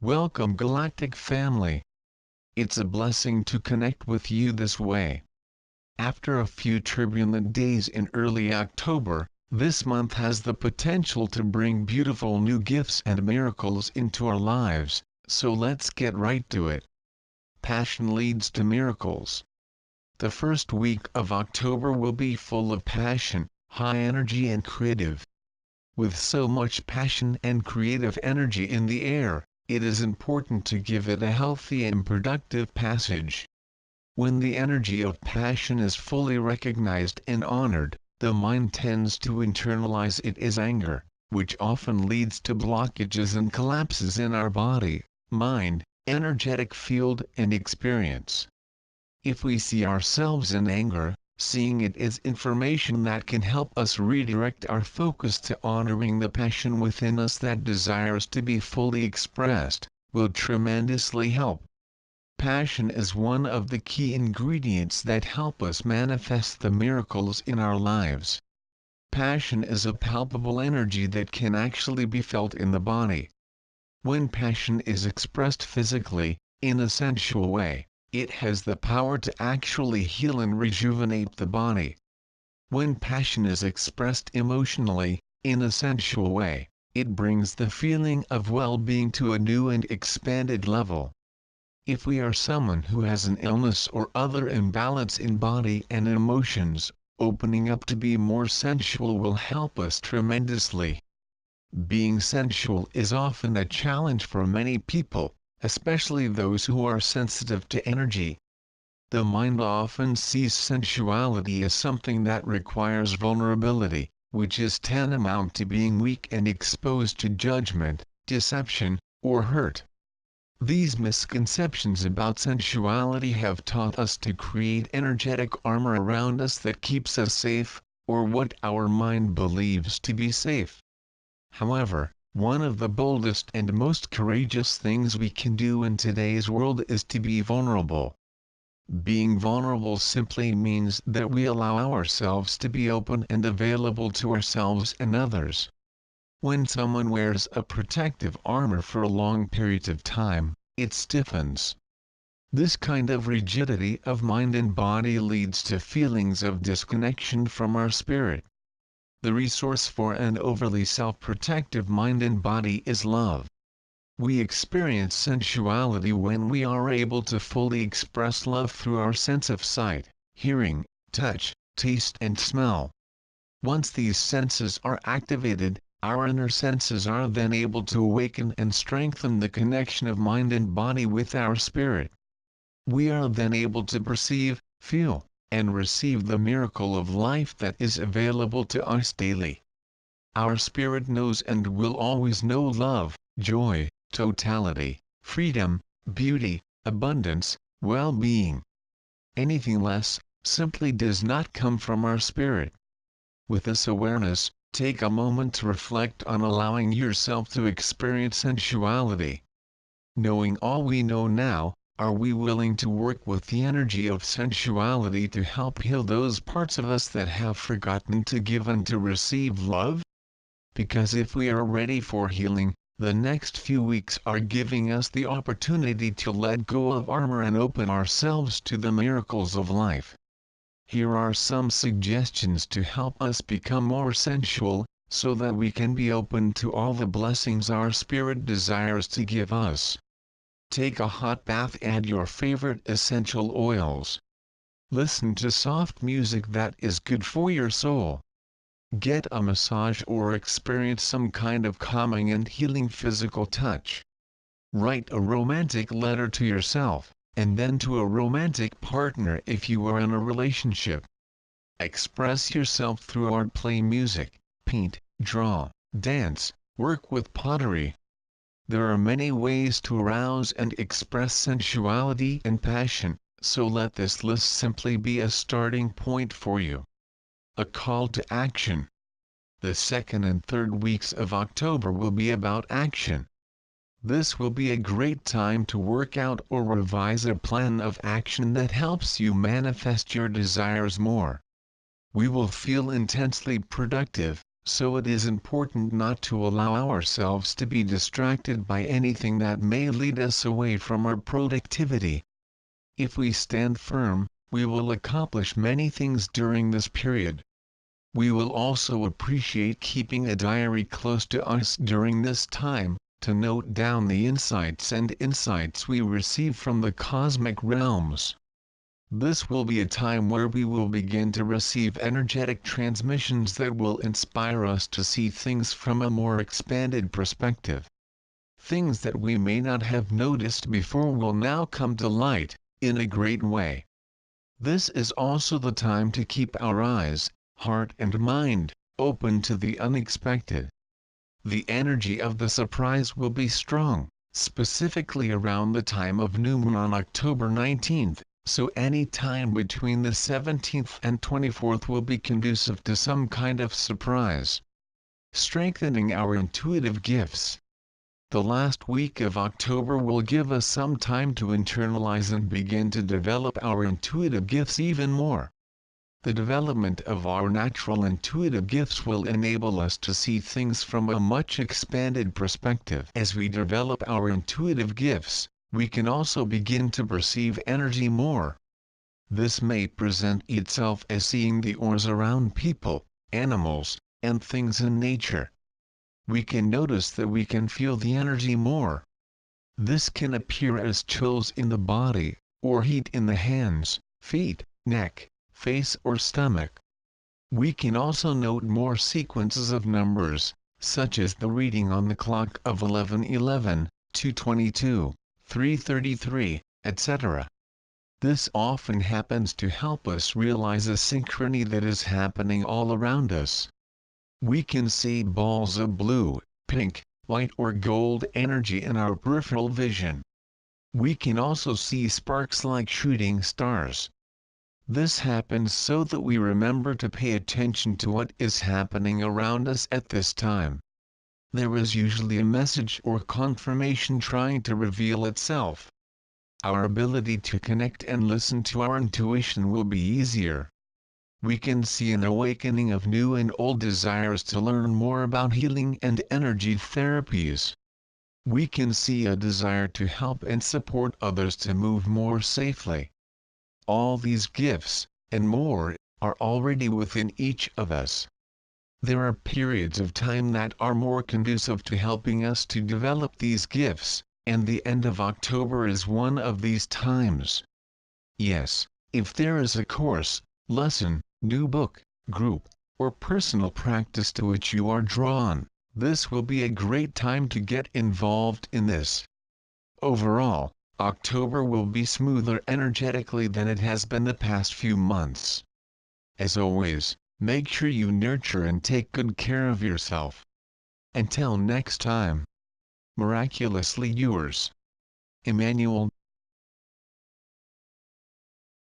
Welcome Galactic family. It's a blessing to connect with you this way. After a few turbulent days in early October, this month has the potential to bring beautiful new gifts and miracles into our lives, so let's get right to it. Passion leads to miracles. The first week of October will be full of passion, high energy and creative. With so much passion and creative energy in the air, it is important to give it a healthy and productive passage. When the energy of passion is fully recognized and honored, the mind tends to internalize it as anger, which often leads to blockages and collapses in our body, mind, energetic field and experience. If we see ourselves in anger, seeing it as information that can help us redirect our focus to honoring the passion within us that desires to be fully expressed, will tremendously help. Passion is one of the key ingredients that help us manifest the miracles in our lives. Passion is a palpable energy that can actually be felt in the body. When passion is expressed physically, in a sensual way, it has the power to actually heal and rejuvenate the body. When passion is expressed emotionally, in a sensual way, it brings the feeling of well-being to a new and expanded level. If we are someone who has an illness or other imbalance in body and emotions, opening up to be more sensual will help us tremendously. Being sensual is often a challenge for many people, especially those who are sensitive to energy. The mind often sees sensuality as something that requires vulnerability, which is tantamount to being weak and exposed to judgment, deception, or hurt. These misconceptions about sensuality have taught us to create energetic armor around us that keeps us safe, or what our mind believes to be safe. However, one of the boldest and most courageous things we can do in today's world is to be vulnerable. Being vulnerable simply means that we allow ourselves to be open and available to ourselves and others. When someone wears a protective armor for a long period of time, it stiffens. This kind of rigidity of mind and body leads to feelings of disconnection from our spirit. The resource for an overly self-protective mind and body is love. We experience sensuality when we are able to fully express love through our sense of sight, hearing, touch, taste and smell. Once these senses are activated, our inner senses are then able to awaken and strengthen the connection of mind and body with our spirit. We are then able to perceive, feel, and receive the miracle of life that is available to us daily. Our spirit knows and will always know love, joy, totality, freedom, beauty, abundance, well-being. Anything less, simply does not come from our spirit. With this awareness, take a moment to reflect on allowing yourself to experience sensuality. Knowing all we know now, are we willing to work with the energy of sensuality to help heal those parts of us that have forgotten to give and to receive love? Because if we are ready for healing, the next few weeks are giving us the opportunity to let go of armor and open ourselves to the miracles of life. Here are some suggestions to help us become more sensual, so that we can be open to all the blessings our spirit desires to give us. Take a hot bath. Add your favorite essential oils. Listen to soft music that is good for your soul. Get a massage or experience some kind of calming and healing physical touch. Write a romantic letter to yourself, and then to a romantic partner if you are in a relationship. Express yourself through art. Play music, paint, draw, dance, work with pottery. There are many ways to arouse and express sensuality and passion, so let this list simply be a starting point for you. A call to action. The second and third weeks of October will be about action. This will be a great time to work out or revise a plan of action that helps you manifest your desires more. We will feel intensely productive, so it is important not to allow ourselves to be distracted by anything that may lead us away from our productivity. If we stand firm, we will accomplish many things during this period. We will also appreciate keeping a diary close to us during this time, to note down the insights and insights we receive from the cosmic realms. This will be a time where we will begin to receive energetic transmissions that will inspire us to see things from a more expanded perspective. Things that we may not have noticed before will now come to light, in a great way. This is also the time to keep our eyes, heart and mind, open to the unexpected. The energy of the surprise will be strong, specifically around the time of new moon on October 19th. So any time between the 17th and 24th will be conducive to some kind of surprise. Strengthening our intuitive gifts. The last week of October will give us some time to internalize and begin to develop our intuitive gifts even more. The development of our natural intuitive gifts will enable us to see things from a much expanded perspective. As we develop our intuitive gifts, we can also begin to perceive energy more. This may present itself as seeing the auras around people, animals, and things in nature. We can notice that we can feel the energy more. This can appear as chills in the body, or heat in the hands, feet, neck, face or stomach. We can also note more sequences of numbers, such as the reading on the clock of 11:11, 2:22. 3:33, etc. This often happens to help us realize a synchrony that is happening all around us. We can see balls of blue, pink, white or gold energy in our peripheral vision. We can also see sparks like shooting stars. This happens so that we remember to pay attention to what is happening around us at this time. There is usually a message or confirmation trying to reveal itself. Our ability to connect and listen to our intuition will be easier. We can see an awakening of new and old desires to learn more about healing and energy therapies. We can see a desire to help and support others to move more safely. All these gifts, and more, are already within each of us. There are periods of time that are more conducive to helping us to develop these gifts, and the end of October is one of these times. Yes, if there is a course, lesson, new book, group, or personal practice to which you are drawn, this will be a great time to get involved in this. Overall, October will be smoother energetically than it has been the past few months. As always, make sure you nurture and take good care of yourself. Until next time. Miraculously yours, Emmanuel.